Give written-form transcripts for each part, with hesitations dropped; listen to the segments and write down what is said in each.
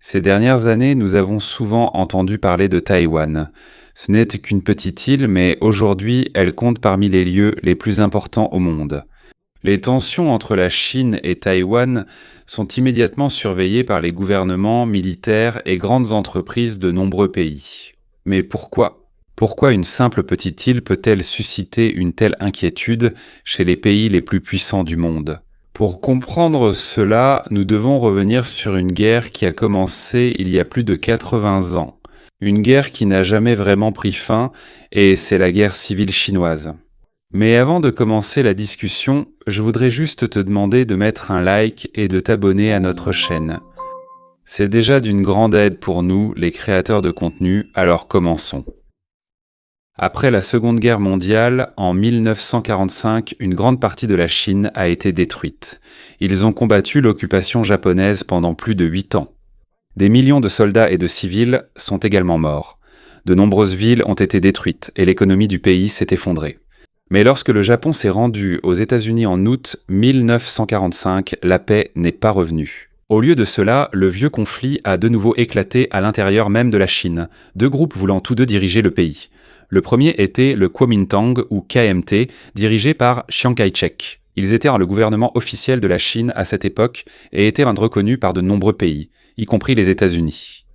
Ces dernières années, nous avons souvent entendu parler de Taïwan. Ce n'est qu'une petite île, mais aujourd'hui, elle compte parmi les lieux les plus importants au monde. Les tensions entre la Chine et Taïwan sont immédiatement surveillées par les gouvernements, militaires et grandes entreprises de nombreux pays. Mais pourquoi? Pourquoi une simple petite île peut-elle susciter une telle inquiétude chez les pays les plus puissants du monde? Pour comprendre cela, nous devons revenir sur une guerre qui a commencé il y a plus de 80 ans. Une guerre qui n'a jamais vraiment pris fin, et c'est la guerre civile chinoise. Mais avant de commencer la discussion, je voudrais juste te demander de mettre un like et de t'abonner à notre chaîne. C'est déjà d'une grande aide pour nous, les créateurs de contenu, alors commençons. Après la Seconde Guerre mondiale, en 1945, une grande partie de la Chine a été détruite. Ils ont combattu l'occupation japonaise pendant plus de 8 ans. Des millions de soldats et de civils sont également morts. De nombreuses villes ont été détruites et l'économie du pays s'est effondrée. Mais lorsque le Japon s'est rendu aux États-Unis en août 1945, la paix n'est pas revenue. Au lieu de cela, le vieux conflit a de nouveau éclaté à l'intérieur même de la Chine, deux groupes voulant tous deux diriger le pays. Le premier était le Kuomintang ou KMT, dirigé par Chiang Kai-shek. Ils étaient le gouvernement officiel de la Chine à cette époque et étaient reconnus par de nombreux pays, y compris les États-Unis.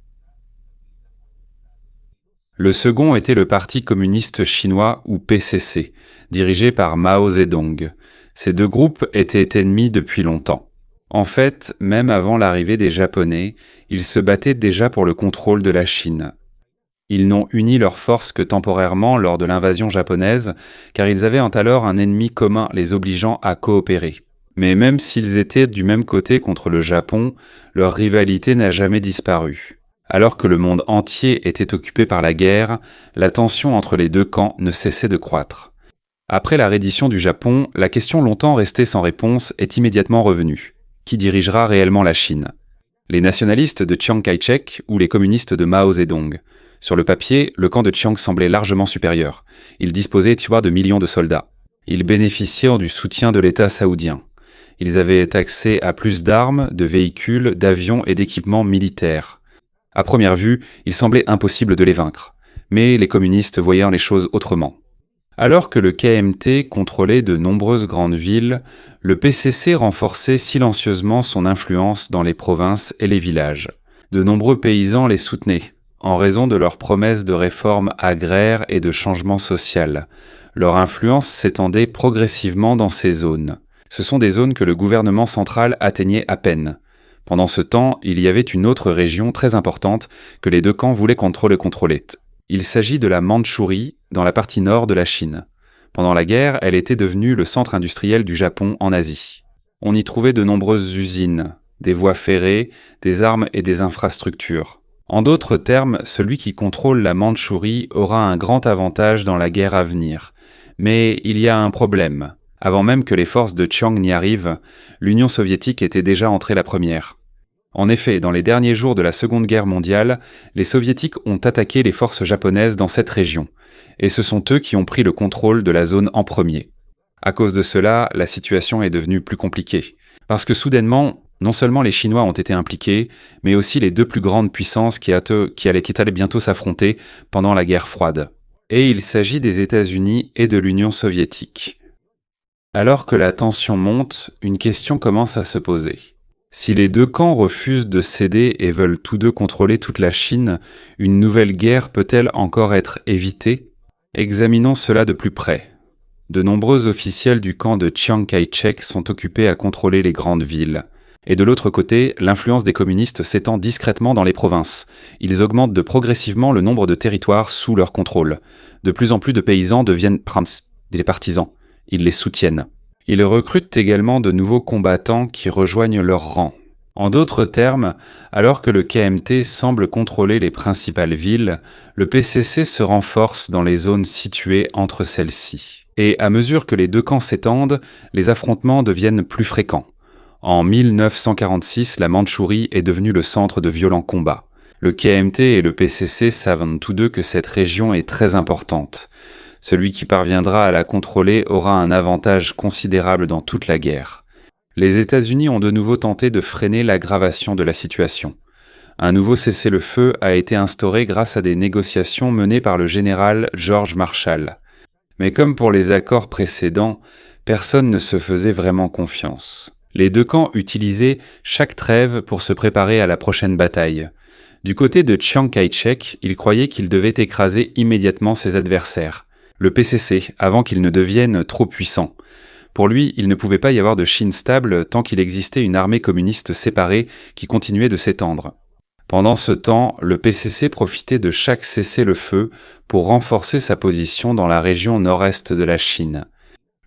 Le second était le Parti communiste chinois ou PCC, dirigé par Mao Zedong. Ces deux groupes étaient ennemis depuis longtemps. En fait, même avant l'arrivée des Japonais, ils se battaient déjà pour le contrôle de la Chine. Ils n'ont uni leurs forces que temporairement lors de l'invasion japonaise, car ils avaient alors un ennemi commun les obligeant à coopérer. Mais même s'ils étaient du même côté contre le Japon, leur rivalité n'a jamais disparu. Alors que le monde entier était occupé par la guerre, la tension entre les deux camps ne cessait de croître. Après la reddition du Japon, la question longtemps restée sans réponse est immédiatement revenue. Qui dirigera réellement la Chine? Les nationalistes de Chiang Kai-shek ou les communistes de Mao Zedong? Sur le papier, le camp de Chiang semblait largement supérieur. Il disposait de millions de soldats. Ils bénéficiaient du soutien de l'État saoudien. Ils avaient accès à plus d'armes, de véhicules, d'avions et d'équipements militaires. À première vue, il semblait impossible de les vaincre. Mais les communistes voyaient les choses autrement. Alors que le KMT contrôlait de nombreuses grandes villes, le PCC renforçait silencieusement son influence dans les provinces et les villages. De nombreux paysans les soutenaient, en raison de leurs promesses de réformes agraires et de changement social. Leur influence s'étendait progressivement dans ces zones. Ce sont des zones que le gouvernement central atteignait à peine. Pendant ce temps, il y avait une autre région très importante que les deux camps voulaient contrôler. Il s'agit de la Mandchourie, dans la partie nord de la Chine. Pendant la guerre, elle était devenue le centre industriel du Japon en Asie. On y trouvait de nombreuses usines, des voies ferrées, des armes et des infrastructures. En d'autres termes, celui qui contrôle la Mandchourie aura un grand avantage dans la guerre à venir. Mais il y a un problème. Avant même que les forces de Chiang n'y arrivent, l'Union soviétique était déjà entrée la première. En effet, dans les derniers jours de la Seconde Guerre mondiale, les soviétiques ont attaqué les forces japonaises dans cette région. Et ce sont eux qui ont pris le contrôle de la zone en premier. À cause de cela, la situation est devenue plus compliquée. Parce que soudainement, non seulement les Chinois ont été impliqués, mais aussi les deux plus grandes puissances qui allaient bientôt s'affronter pendant la guerre froide. Et il s'agit des États-Unis et de l'Union soviétique. Alors que la tension monte, une question commence à se poser. Si les deux camps refusent de céder et veulent tous deux contrôler toute la Chine, une nouvelle guerre peut-elle encore être évitée? Examinons cela de plus près. De nombreux officiels du camp de Chiang Kai-shek sont occupés à contrôler les grandes villes. Et de l'autre côté, l'influence des communistes s'étend discrètement dans les provinces. Ils augmentent progressivement le nombre de territoires sous leur contrôle. De plus en plus de paysans deviennent des partisans. Ils les soutiennent. Ils recrutent également de nouveaux combattants qui rejoignent leurs rangs. En d'autres termes, alors que le KMT semble contrôler les principales villes, le PCC se renforce dans les zones situées entre celles-ci. Et à mesure que les deux camps s'étendent, les affrontements deviennent plus fréquents. En 1946, la Mandchourie est devenue le centre de violents combats. Le KMT et le PCC savent tous deux que cette région est très importante. Celui qui parviendra à la contrôler aura un avantage considérable dans toute la guerre. Les États-Unis ont de nouveau tenté de freiner l'aggravation de la situation. Un nouveau cessez-le-feu a été instauré grâce à des négociations menées par le général George Marshall. Mais comme pour les accords précédents, personne ne se faisait vraiment confiance. Les deux camps utilisaient chaque trêve pour se préparer à la prochaine bataille. Du côté de Chiang Kai-shek, il croyait qu'il devait écraser immédiatement ses adversaires, le PCC, avant qu'il ne devienne trop puissant. Pour lui, il ne pouvait pas y avoir de Chine stable tant qu'il existait une armée communiste séparée qui continuait de s'étendre. Pendant ce temps, le PCC profitait de chaque cessez-le-feu pour renforcer sa position dans la région nord-est de la Chine.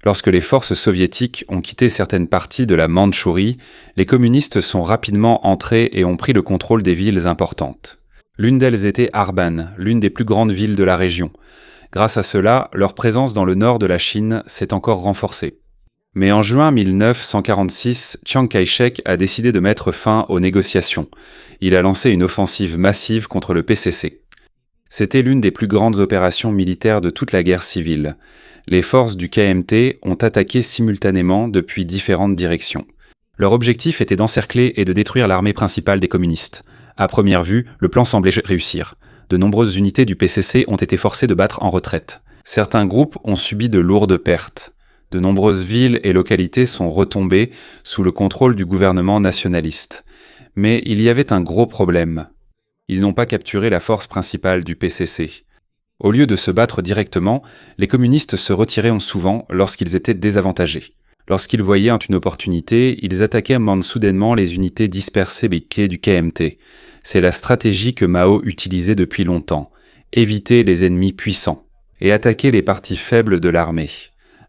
Lorsque les forces soviétiques ont quitté certaines parties de la Mandchourie, les communistes sont rapidement entrés et ont pris le contrôle des villes importantes. L'une d'elles était Arban, l'une des plus grandes villes de la région. Grâce à cela, leur présence dans le nord de la Chine s'est encore renforcée. Mais en juin 1946, Chiang Kai-shek a décidé de mettre fin aux négociations. Il a lancé une offensive massive contre le PCC. C'était l'une des plus grandes opérations militaires de toute la guerre civile. Les forces du KMT ont attaqué simultanément depuis différentes directions. Leur objectif était d'encercler et de détruire l'armée principale des communistes. À première vue, le plan semblait réussir. De nombreuses unités du PCC ont été forcées de battre en retraite. Certains groupes ont subi de lourdes pertes. De nombreuses villes et localités sont retombées sous le contrôle du gouvernement nationaliste. Mais il y avait un gros problème. Ils n'ont pas capturé la force principale du PCC. Au lieu de se battre directement, les communistes se retiraient souvent lorsqu'ils étaient désavantagés. Lorsqu'ils voyaient une opportunité, ils attaquaient soudainement les unités dispersées du KMT. C'est la stratégie que Mao utilisait depuis longtemps. Éviter les ennemis puissants et attaquer les parties faibles de l'armée.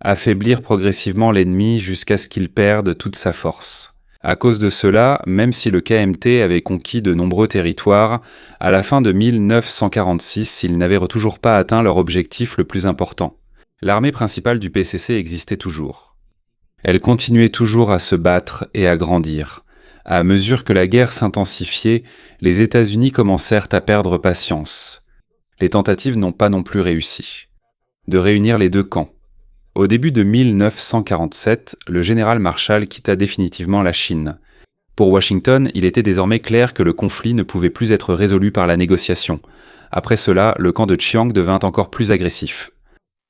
Affaiblir progressivement l'ennemi jusqu'à ce qu'il perde toute sa force. À cause de cela, même si le KMT avait conquis de nombreux territoires, à la fin de 1946, ils n'avaient toujours pas atteint leur objectif le plus important. L'armée principale du PCC existait toujours. Elle continuait toujours à se battre et à grandir. À mesure que la guerre s'intensifiait, les États-Unis commencèrent à perdre patience. Les tentatives n'ont pas non plus réussi. De réunir les deux camps. Au début de 1947, le général Marshall quitta définitivement la Chine. Pour Washington, il était désormais clair que le conflit ne pouvait plus être résolu par la négociation. Après cela, le camp de Chiang devint encore plus agressif.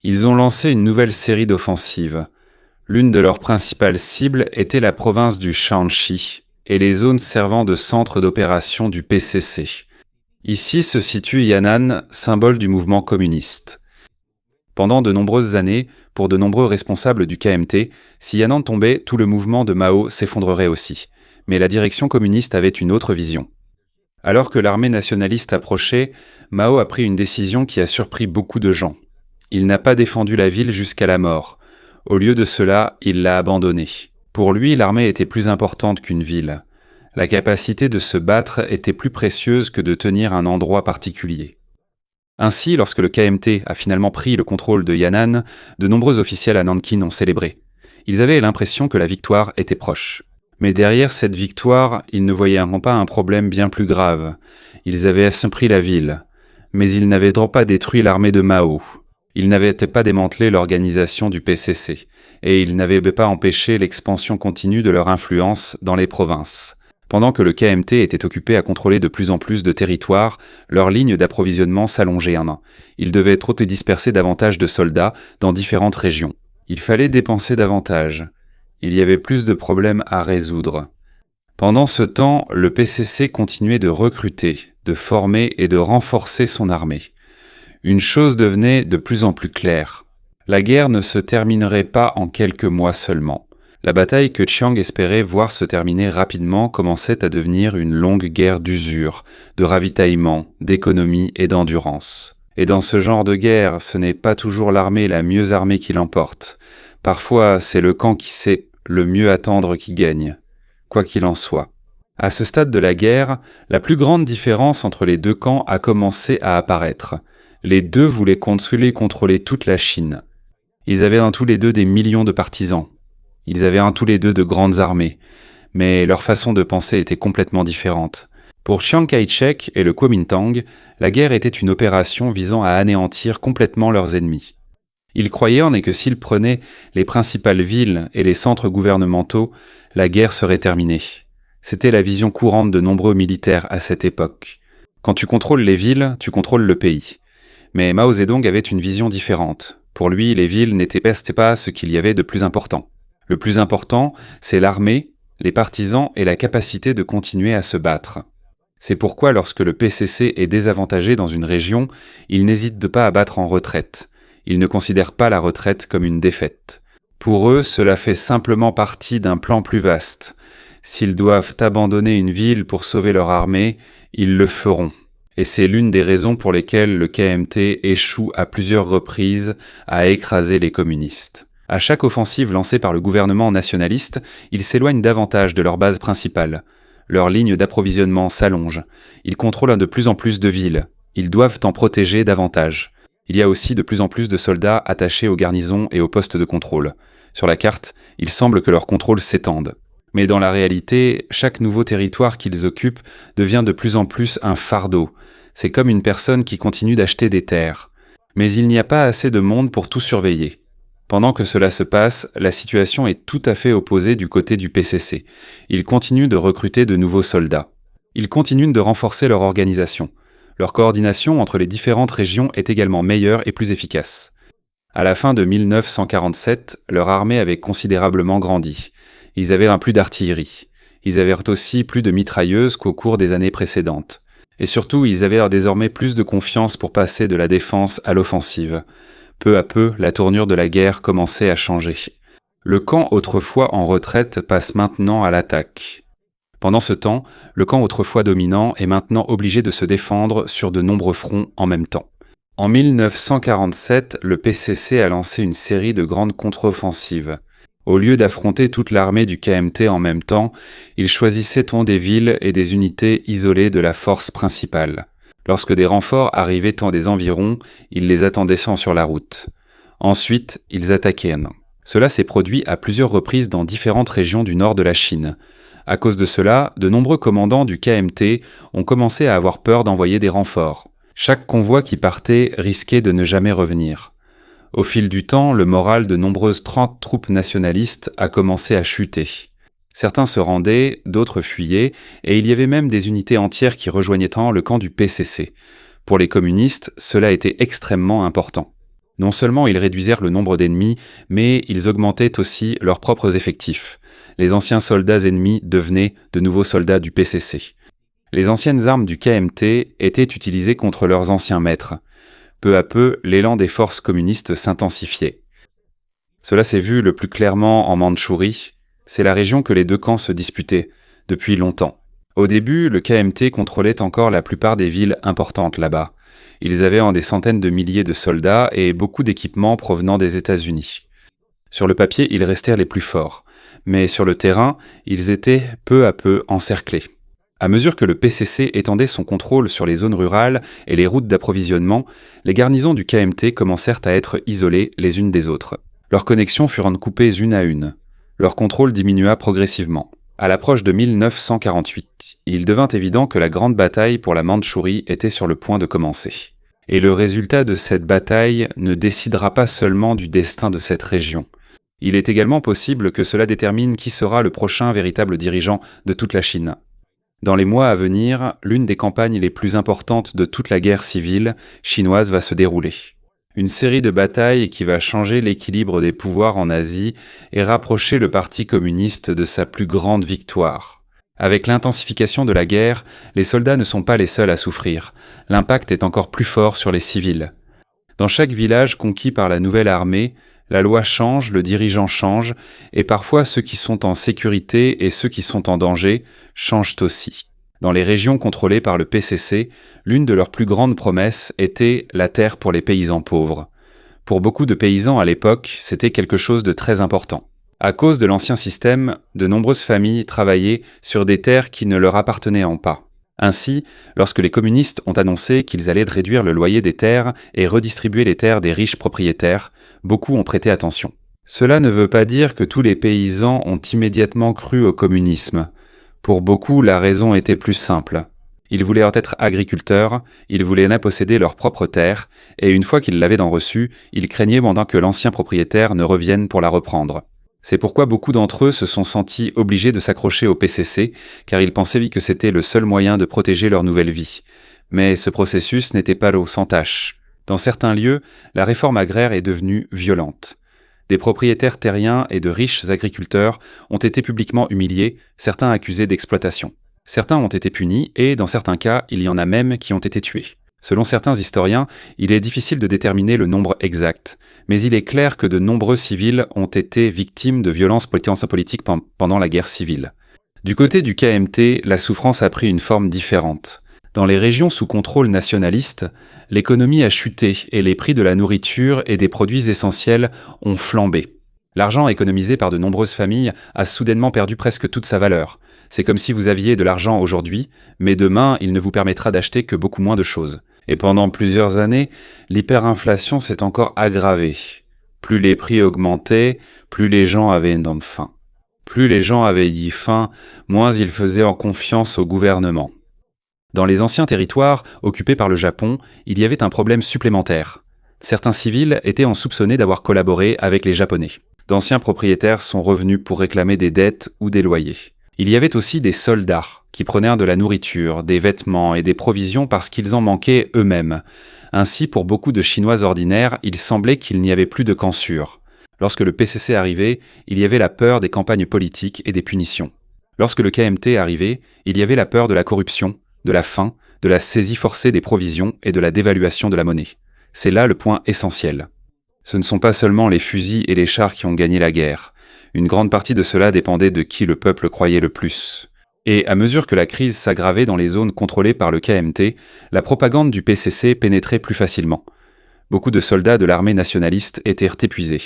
Ils ont lancé une nouvelle série d'offensives. L'une de leurs principales cibles était la province du Shaanxi et les zones servant de centre d'opération du PCC. Ici se situe Yan'an, symbole du mouvement communiste. Pendant de nombreuses années, pour de nombreux responsables du KMT, si Yan'an tombait, tout le mouvement de Mao s'effondrerait aussi. Mais la direction communiste avait une autre vision. Alors que l'armée nationaliste approchait, Mao a pris une décision qui a surpris beaucoup de gens. Il n'a pas défendu la ville jusqu'à la mort. Au lieu de cela, il l'a abandonnée. Pour lui, l'armée était plus importante qu'une ville. La capacité de se battre était plus précieuse que de tenir un endroit particulier. Ainsi, lorsque le KMT a finalement pris le contrôle de Yan'an, de nombreux officiels à Nankin ont célébré. Ils avaient l'impression que la victoire était proche. Mais derrière cette victoire, ils ne voyaient pas un problème bien plus grave. Ils avaient assompri la ville. Mais ils n'avaient pas détruit l'armée de Mao. Ils n'avaient pas démantelé l'organisation du PCC. Et ils n'avaient pas empêché l'expansion continue de leur influence dans les provinces. Pendant que le KMT était occupé à contrôler de plus en plus de territoires, leur ligne d'approvisionnement s'allongeait Ils devaient trop disperser davantage de soldats dans différentes régions. Il fallait dépenser davantage. Il y avait plus de problèmes à résoudre. Pendant ce temps, le PCC continuait de recruter, de former et de renforcer son armée. Une chose devenait de plus en plus claire. La guerre ne se terminerait pas en quelques mois seulement. La bataille que Chiang espérait voir se terminer rapidement commençait à devenir une longue guerre d'usure, de ravitaillement, d'économie et d'endurance. Et dans ce genre de guerre, ce n'est pas toujours l'armée la mieux armée qui l'emporte. Parfois, c'est le camp qui sait le mieux attendre qui gagne, quoi qu'il en soit. À ce stade de la guerre, la plus grande différence entre les deux camps a commencé à apparaître. Les deux voulaient contrôler toute la Chine. Ils avaient tous les deux des millions de partisans. Ils avaient tous les deux de grandes armées, mais leur façon de penser était complètement différente. Pour Chiang Kai-shek et le Kuomintang, la guerre était une opération visant à anéantir complètement leurs ennemis. Ils croyaient que s'ils prenaient les principales villes et les centres gouvernementaux, la guerre serait terminée. C'était la vision courante de nombreux militaires à cette époque. Quand tu contrôles les villes, tu contrôles le pays. Mais Mao Zedong avait une vision différente. Pour lui, les villes n'étaient pas ce qu'il y avait de plus important. Le plus important, c'est l'armée, les partisans et la capacité de continuer à se battre. C'est pourquoi lorsque le PCC est désavantagé dans une région, il n'hésite pas à battre en retraite. Ils ne considèrent pas la retraite comme une défaite. Pour eux, cela fait simplement partie d'un plan plus vaste. S'ils doivent abandonner une ville pour sauver leur armée, ils le feront. Et c'est l'une des raisons pour lesquelles le KMT échoue à plusieurs reprises à écraser les communistes. À chaque offensive lancée par le gouvernement nationaliste, ils s'éloignent davantage de leur base principale. Leurs lignes d'approvisionnement s'allongent. Ils contrôlent de plus en plus de villes. Ils doivent en protéger davantage. Il y a aussi de plus en plus de soldats attachés aux garnisons et aux postes de contrôle. Sur la carte, il semble que leur contrôle s'étende. Mais dans la réalité, chaque nouveau territoire qu'ils occupent devient de plus en plus un fardeau. C'est comme une personne qui continue d'acheter des terres. Mais il n'y a pas assez de monde pour tout surveiller. Pendant que cela se passe, la situation est tout à fait opposée du côté du PCC. Ils continuent de recruter de nouveaux soldats. Ils continuent de renforcer leur organisation. Leur coordination entre les différentes régions est également meilleure et plus efficace. À la fin de 1947, leur armée avait considérablement grandi. Ils avaient un plus d'artillerie. Ils avaient aussi plus de mitrailleuses qu'au cours des années précédentes. Et surtout, ils avaient désormais plus de confiance pour passer de la défense à l'offensive. Peu à peu, la tournure de la guerre commençait à changer. Le camp autrefois en retraite passe maintenant à l'attaque. Pendant ce temps, le camp autrefois dominant est maintenant obligé de se défendre sur de nombreux fronts en même temps. En 1947, le PCC a lancé une série de grandes contre-offensives. Au lieu d'affronter toute l'armée du KMT en même temps, il choisissait des villes et des unités isolées de la force principale. Lorsque des renforts arrivaient des environs, ils les attendaient sur la route. Ensuite, ils attaquaient. Cela s'est produit à plusieurs reprises dans différentes régions du nord de la Chine. À cause de cela, de nombreux commandants du KMT ont commencé à avoir peur d'envoyer des renforts. Chaque convoi qui partait risquait de ne jamais revenir. Au fil du temps, le moral de nombreuses troupes nationalistes a commencé à chuter. Certains se rendaient, d'autres fuyaient, et il y avait même des unités entières qui rejoignaient le camp du PCC. Pour les communistes, cela était extrêmement important. Non seulement ils réduisirent le nombre d'ennemis, mais ils augmentaient aussi leurs propres effectifs. Les anciens soldats ennemis devenaient de nouveaux soldats du PCC. Les anciennes armes du KMT étaient utilisées contre leurs anciens maîtres. Peu à peu, l'élan des forces communistes s'intensifiait. Cela s'est vu le plus clairement en Mandchourie. C'est la région que les deux camps se disputaient depuis longtemps. Au début, le KMT contrôlait encore la plupart des villes importantes là-bas. Ils avaient des centaines de milliers de soldats et beaucoup d'équipements provenant des États-Unis. Sur le papier, ils restèrent les plus forts, mais sur le terrain, ils étaient peu à peu encerclés. À mesure que le PCC étendait son contrôle sur les zones rurales et les routes d'approvisionnement, les garnisons du KMT commencèrent à être isolées les unes des autres. Leurs connexions furent coupées une à une. Leur contrôle diminua progressivement. À l'approche de 1948, il devint évident que la grande bataille pour la Mandchourie était sur le point de commencer. Et le résultat de cette bataille ne décidera pas seulement du destin de cette région. Il est également possible que cela détermine qui sera le prochain véritable dirigeant de toute la Chine. Dans les mois à venir, l'une des campagnes les plus importantes de toute la guerre civile chinoise va se dérouler. Une série de batailles qui va changer l'équilibre des pouvoirs en Asie et rapprocher le Parti communiste de sa plus grande victoire. Avec l'intensification de la guerre, les soldats ne sont pas les seuls à souffrir. L'impact est encore plus fort sur les civils. Dans chaque village conquis par la nouvelle armée, la loi change, le dirigeant change, et parfois ceux qui sont en sécurité et ceux qui sont en danger changent aussi. Dans les régions contrôlées par le PCC, l'une de leurs plus grandes promesses était la terre pour les paysans pauvres. Pour beaucoup de paysans à l'époque, c'était quelque chose de très important. À cause de l'ancien système, de nombreuses familles travaillaient sur des terres qui ne leur appartenaient pas. Ainsi, lorsque les communistes ont annoncé qu'ils allaient réduire le loyer des terres et redistribuer les terres des riches propriétaires, beaucoup ont prêté attention. Cela ne veut pas dire que tous les paysans ont immédiatement cru au communisme. Pour beaucoup, la raison était plus simple. Ils voulaient être agriculteurs, ils voulaient posséder leurs propres terres, et une fois qu'ils l'avaient reçue, ils craignaient que l'ancien propriétaire ne revienne pour la reprendre. C'est pourquoi beaucoup d'entre eux se sont sentis obligés de s'accrocher au PCC, car ils pensaient que c'était le seul moyen de protéger leur nouvelle vie. Mais ce processus n'était pas l'eau sans tâche. Dans certains lieux, la réforme agraire est devenue violente. Des propriétaires terriens et de riches agriculteurs ont été publiquement humiliés, certains accusés d'exploitation. Certains ont été punis et, dans certains cas, il y en a même qui ont été tués. Selon certains historiens, il est difficile de déterminer le nombre exact, mais il est clair que de nombreux civils ont été victimes de violences politiques pendant la guerre civile. Du côté du KMT, la souffrance a pris une forme différente. Dans les régions sous contrôle nationaliste, l'économie a chuté et les prix de la nourriture et des produits essentiels ont flambé. L'argent économisé par de nombreuses familles a soudainement perdu presque toute sa valeur. C'est comme si vous aviez de l'argent aujourd'hui, mais demain, il ne vous permettra d'acheter que beaucoup moins de choses. Et pendant plusieurs années, l'hyperinflation s'est encore aggravée. Plus les prix augmentaient, plus les gens avaient faim. Plus les gens avaient dit faim, moins ils faisaient en confiance au gouvernement. Dans les anciens territoires occupés par le Japon, il y avait un problème supplémentaire. Certains civils étaient soupçonnés d'avoir collaboré avec les Japonais. D'anciens propriétaires sont revenus pour réclamer des dettes ou des loyers. Il y avait aussi des soldats qui prenaient de la nourriture, des vêtements et des provisions parce qu'ils en manquaient eux-mêmes. Ainsi, pour beaucoup de Chinois ordinaires, il semblait qu'il n'y avait plus de camp sûr. Lorsque le PCC arrivait, il y avait la peur des campagnes politiques et des punitions. Lorsque le KMT arrivait, il y avait la peur de la corruption, de la faim, de la saisie forcée des provisions et de la dévaluation de la monnaie. C'est là le point essentiel. Ce ne sont pas seulement les fusils et les chars qui ont gagné la guerre. Une grande partie de cela dépendait de qui le peuple croyait le plus. Et à mesure que la crise s'aggravait dans les zones contrôlées par le KMT, la propagande du PCC pénétrait plus facilement. Beaucoup de soldats de l'armée nationaliste étaient épuisés.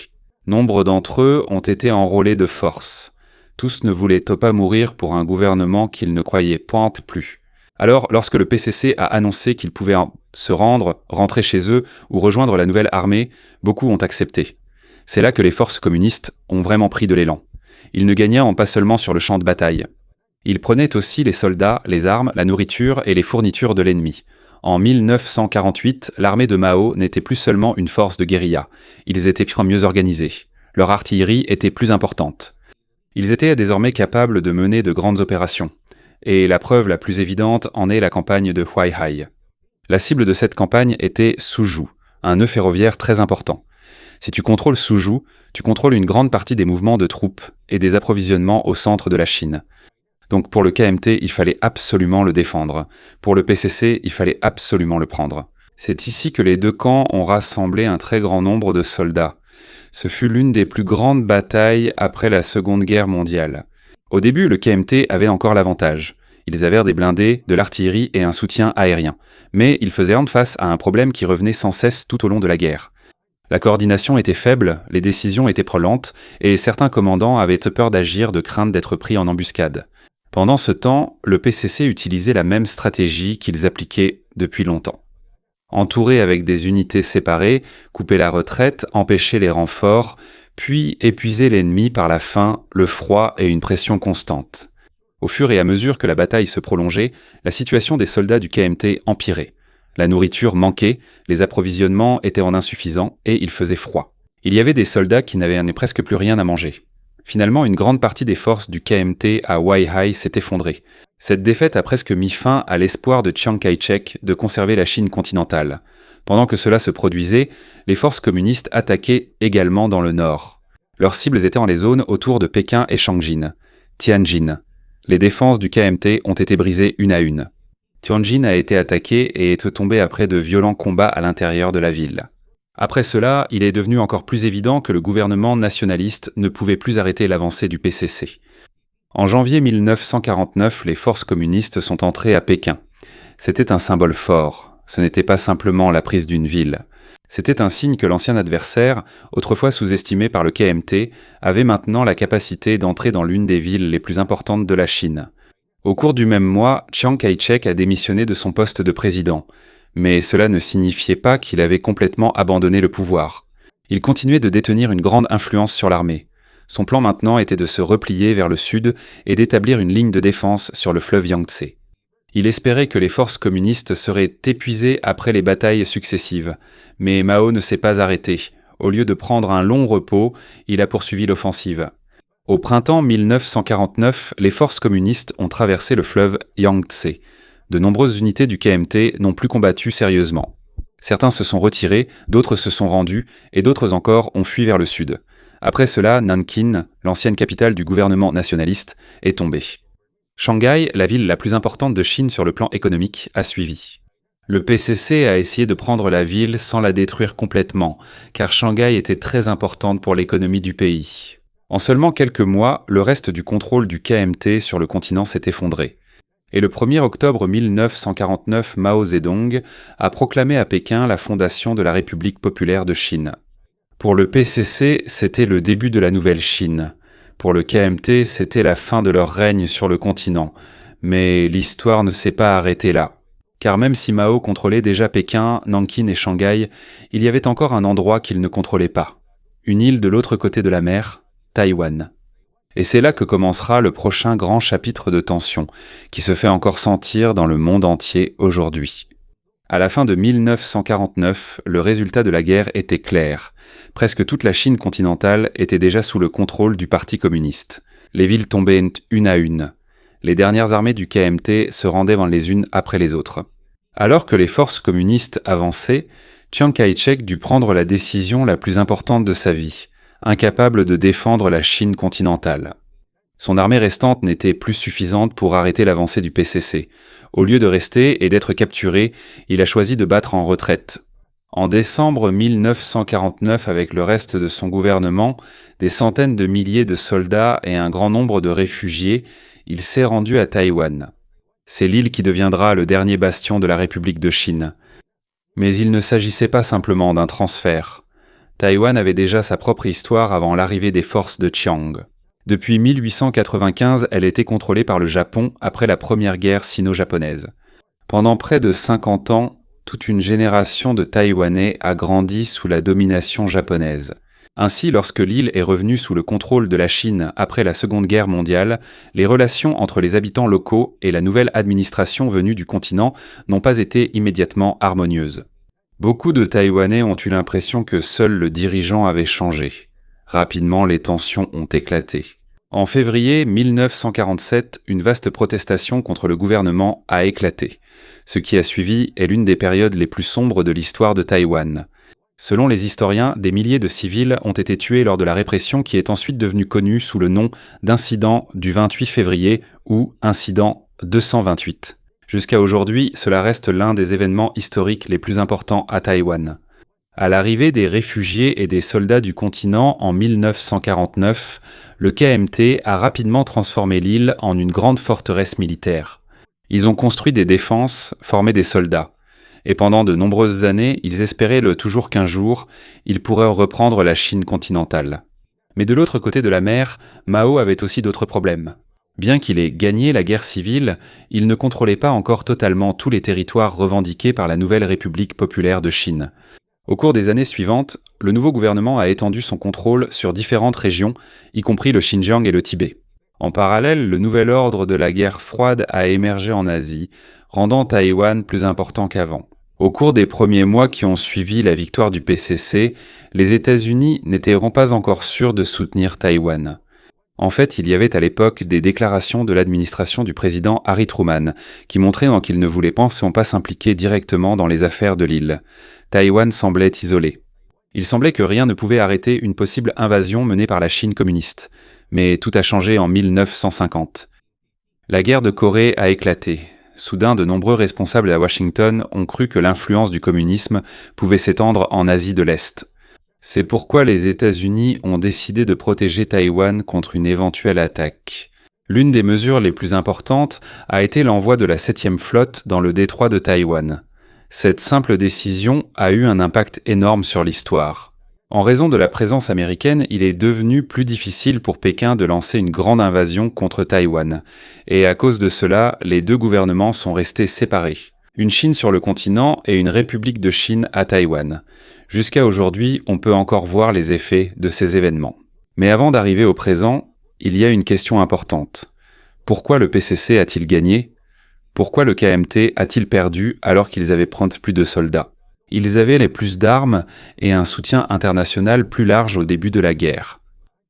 Nombre d'entre eux ont été enrôlés de force. Tous ne voulaient pas mourir pour un gouvernement qu'ils ne croyaient pas plus. Alors, lorsque le PCC a annoncé qu'ils pouvaient se rendre, rentrer chez eux ou rejoindre la nouvelle armée, beaucoup ont accepté. C'est là que les forces communistes ont vraiment pris de l'élan. Ils ne gagnaient pas seulement sur le champ de bataille. Ils prenaient aussi les soldats, les armes, la nourriture et les fournitures de l'ennemi. En 1948, l'armée de Mao n'était plus seulement une force de guérilla. Ils étaient mieux organisés. Leur artillerie était plus importante. Ils étaient désormais capables de mener de grandes opérations. Et la preuve la plus évidente en est la campagne de Huaihai. La cible de cette campagne était Suzhou, un nœud ferroviaire très important. Si tu contrôles Suzhou, tu contrôles une grande partie des mouvements de troupes et des approvisionnements au centre de la Chine. Donc pour le KMT, il fallait absolument le défendre. Pour le PCC, il fallait absolument le prendre. C'est ici que les deux camps ont rassemblé un très grand nombre de soldats. Ce fut l'une des plus grandes batailles après la Seconde Guerre mondiale. Au début, le KMT avait encore l'avantage. Ils avaient des blindés, de l'artillerie et un soutien aérien. Mais ils faisaient face à un problème qui revenait sans cesse tout au long de la guerre. La coordination était faible, les décisions étaient lentes, et certains commandants avaient peur d'agir de crainte d'être pris en embuscade. Pendant ce temps, le PCC utilisait la même stratégie qu'ils appliquaient depuis longtemps. Entourer avec des unités séparées, couper la retraite, empêcher les renforts, puis épuiser l'ennemi par la faim, le froid et une pression constante. Au fur et à mesure que la bataille se prolongeait, la situation des soldats du KMT empirait. La nourriture manquait, les approvisionnements étaient insuffisants et il faisait froid. Il y avait des soldats qui n'avaient presque plus rien à manger. Finalement, une grande partie des forces du KMT à Huaihai s'est effondrée. Cette défaite a presque mis fin à l'espoir de Chiang Kai-shek de conserver la Chine continentale. Pendant que cela se produisait, les forces communistes attaquaient également dans le nord. Leurs cibles étaient dans les zones autour de Pékin et Shangjin. Tianjin. Les défenses du KMT ont été brisées une à une. Tianjin a été attaqué et est tombé après de violents combats à l'intérieur de la ville. Après cela, il est devenu encore plus évident que le gouvernement nationaliste ne pouvait plus arrêter l'avancée du PCC. En janvier 1949, les forces communistes sont entrées à Pékin. C'était un symbole fort. Ce n'était pas simplement la prise d'une ville. C'était un signe que l'ancien adversaire, autrefois sous-estimé par le KMT, avait maintenant la capacité d'entrer dans l'une des villes les plus importantes de la Chine. Au cours du même mois, Chiang Kai-shek a démissionné de son poste de président. Mais cela ne signifiait pas qu'il avait complètement abandonné le pouvoir. Il continuait de détenir une grande influence sur l'armée. Son plan maintenant était de se replier vers le sud et d'établir une ligne de défense sur le fleuve Yangtze. Il espérait que les forces communistes seraient épuisées après les batailles successives. Mais Mao ne s'est pas arrêté. Au lieu de prendre un long repos, il a poursuivi l'offensive. Au printemps 1949, les forces communistes ont traversé le fleuve Yangtze. De nombreuses unités du KMT n'ont plus combattu sérieusement. Certains se sont retirés, d'autres se sont rendus, et d'autres encore ont fui vers le sud. Après cela, Nankin, l'ancienne capitale du gouvernement nationaliste, est tombée. Shanghai, la ville la plus importante de Chine sur le plan économique, a suivi. Le PCC a essayé de prendre la ville sans la détruire complètement, car Shanghai était très importante pour l'économie du pays. En seulement quelques mois, le reste du contrôle du KMT sur le continent s'est effondré. Et le 1er octobre 1949, Mao Zedong a proclamé à Pékin la fondation de la République populaire de Chine. Pour le PCC, c'était le début de la nouvelle Chine. Pour le KMT, c'était la fin de leur règne sur le continent. Mais l'histoire ne s'est pas arrêtée là. Car même si Mao contrôlait déjà Pékin, Nankin et Shanghai, il y avait encore un endroit qu'il ne contrôlait pas. Une île de l'autre côté de la mer, Taïwan. Et c'est là que commencera le prochain grand chapitre de tension, qui se fait encore sentir dans le monde entier aujourd'hui. À la fin de 1949, le résultat de la guerre était clair. Presque toute la Chine continentale était déjà sous le contrôle du Parti communiste. Les villes tombaient une à une. Les dernières armées du KMT se rendaient les unes après les autres. Alors que les forces communistes avançaient, Chiang Kai-shek dut prendre la décision la plus importante de sa vie, incapable de défendre la Chine continentale. Son armée restante n'était plus suffisante pour arrêter l'avancée du PCC. Au lieu de rester et d'être capturé, il a choisi de battre en retraite. En décembre 1949, avec le reste de son gouvernement, des centaines de milliers de soldats et un grand nombre de réfugiés, il s'est rendu à Taïwan. C'est l'île qui deviendra le dernier bastion de la République de Chine. Mais il ne s'agissait pas simplement d'un transfert. Taïwan avait déjà sa propre histoire avant l'arrivée des forces de Chiang. Depuis 1895, elle était contrôlée par le Japon après la première guerre sino-japonaise. Pendant près de 50 ans, toute une génération de Taïwanais a grandi sous la domination japonaise. Ainsi, lorsque l'île est revenue sous le contrôle de la Chine après la Seconde Guerre mondiale, les relations entre les habitants locaux et la nouvelle administration venue du continent n'ont pas été immédiatement harmonieuses. Beaucoup de Taïwanais ont eu l'impression que seul le dirigeant avait changé. Rapidement, les tensions ont éclaté. En février 1947, une vaste protestation contre le gouvernement a éclaté. Ce qui a suivi est l'une des périodes les plus sombres de l'histoire de Taïwan. Selon les historiens, des milliers de civils ont été tués lors de la répression qui est ensuite devenue connue sous le nom d'incident du 28 février ou incident 228. Jusqu'à aujourd'hui, cela reste l'un des événements historiques les plus importants à Taïwan. À l'arrivée des réfugiés et des soldats du continent en 1949, le KMT a rapidement transformé l'île en une grande forteresse militaire. Ils ont construit des défenses, formé des soldats. Et pendant de nombreuses années, ils espéraient toujours qu'un jour, ils pourraient reprendre la Chine continentale. Mais de l'autre côté de la mer, Mao avait aussi d'autres problèmes. Bien qu'il ait gagné la guerre civile, il ne contrôlait pas encore totalement tous les territoires revendiqués par la nouvelle République populaire de Chine. Au cours des années suivantes, le nouveau gouvernement a étendu son contrôle sur différentes régions, y compris le Xinjiang et le Tibet. En parallèle, le nouvel ordre de la guerre froide a émergé en Asie, rendant Taïwan plus important qu'avant. Au cours des premiers mois qui ont suivi la victoire du PCC, les États-Unis n'étaient pas encore sûrs de soutenir Taïwan. En fait, il y avait à l'époque des déclarations de l'administration du président Harry Truman qui montraient qu'il ne voulait pas s'impliquer directement dans les affaires de l'île. Taïwan semblait isolé. Il semblait que rien ne pouvait arrêter une possible invasion menée par la Chine communiste. Mais tout a changé en 1950. La guerre de Corée a éclaté. Soudain, de nombreux responsables à Washington ont cru que l'influence du communisme pouvait s'étendre en Asie de l'Est. C'est pourquoi les États-Unis ont décidé de protéger Taïwan contre une éventuelle attaque. L'une des mesures les plus importantes a été l'envoi de la 7e flotte dans le détroit de Taïwan. Cette simple décision a eu un impact énorme sur l'histoire. En raison de la présence américaine, il est devenu plus difficile pour Pékin de lancer une grande invasion contre Taïwan. Et à cause de cela, les deux gouvernements sont restés séparés. Une Chine sur le continent et une République de Chine à Taïwan. Jusqu'à aujourd'hui, on peut encore voir les effets de ces événements. Mais avant d'arriver au présent, il y a une question importante. Pourquoi le PCC a-t-il gagné ? Pourquoi le KMT a-t-il perdu alors qu'ils avaient plus de soldats ? Ils avaient les plus d'armes et un soutien international plus large au début de la guerre.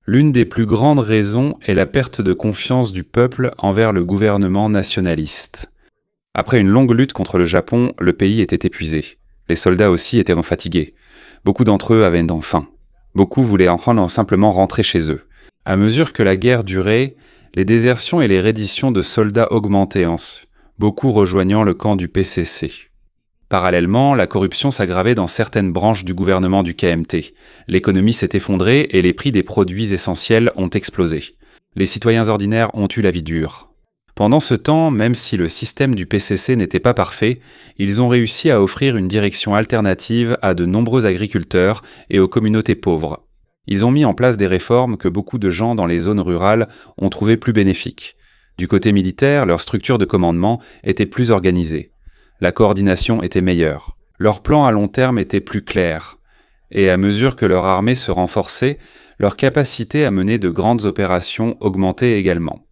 L'une des plus grandes raisons est la perte de confiance du peuple envers le gouvernement nationaliste. Après une longue lutte contre le Japon, le pays était épuisé. Les soldats aussi étaient fatigués. Beaucoup d'entre eux avaient faim. Beaucoup voulaient simplement rentrer chez eux. À mesure que la guerre durait, les désertions et les redditions de soldats augmentaient, beaucoup rejoignant le camp du PCC. Parallèlement, la corruption s'aggravait dans certaines branches du gouvernement du KMT. L'économie s'est effondrée et les prix des produits essentiels ont explosé. Les citoyens ordinaires ont eu la vie dure. Pendant ce temps, même si le système du PCC n'était pas parfait, ils ont réussi à offrir une direction alternative à de nombreux agriculteurs et aux communautés pauvres. Ils ont mis en place des réformes que beaucoup de gens dans les zones rurales ont trouvées plus bénéfiques. Du côté militaire, leur structure de commandement était plus organisée. La coordination était meilleure. Leurs plans à long terme étaient plus clairs. Et à mesure que leur armée se renforçait, leur capacité à mener de grandes opérations augmentait également.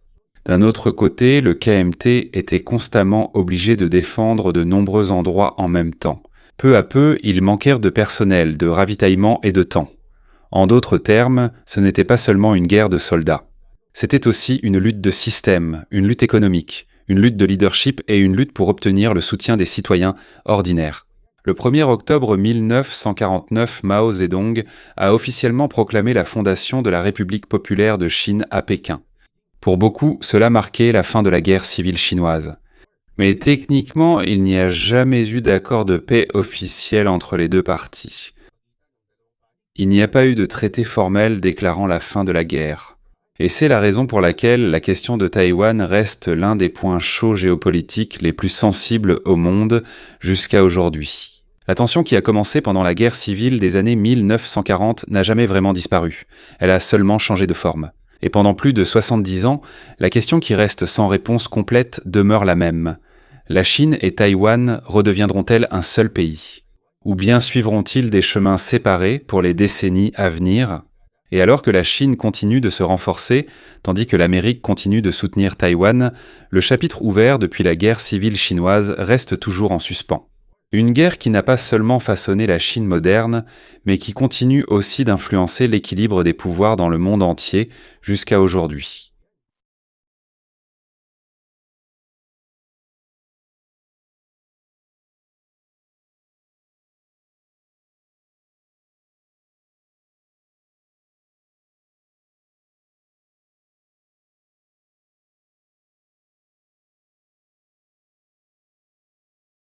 D'un autre côté, le KMT était constamment obligé de défendre de nombreux endroits en même temps. Peu à peu, ils manquèrent de personnel, de ravitaillement et de temps. En d'autres termes, ce n'était pas seulement une guerre de soldats. C'était aussi une lutte de système, une lutte économique, une lutte de leadership et une lutte pour obtenir le soutien des citoyens ordinaires. Le 1er octobre 1949, Mao Zedong a officiellement proclamé la fondation de la République populaire de Chine à Pékin. Pour beaucoup, cela marquait la fin de la guerre civile chinoise. Mais techniquement, il n'y a jamais eu d'accord de paix officiel entre les deux parties. Il n'y a pas eu de traité formel déclarant la fin de la guerre. Et c'est la raison pour laquelle la question de Taïwan reste l'un des points chauds géopolitiques les plus sensibles au monde jusqu'à aujourd'hui. La tension qui a commencé pendant la guerre civile des années 1940 n'a jamais vraiment disparu. Elle a seulement changé de forme. Et pendant plus de 70 ans, la question qui reste sans réponse complète demeure la même. La Chine et Taïwan redeviendront-elles un seul pays? Ou bien suivront-ils des chemins séparés pour les décennies à venir? Et alors que la Chine continue de se renforcer, tandis que l'Amérique continue de soutenir Taïwan, le chapitre ouvert depuis la guerre civile chinoise reste toujours en suspens. Une guerre qui n'a pas seulement façonné la Chine moderne, mais qui continue aussi d'influencer l'équilibre des pouvoirs dans le monde entier jusqu'à aujourd'hui.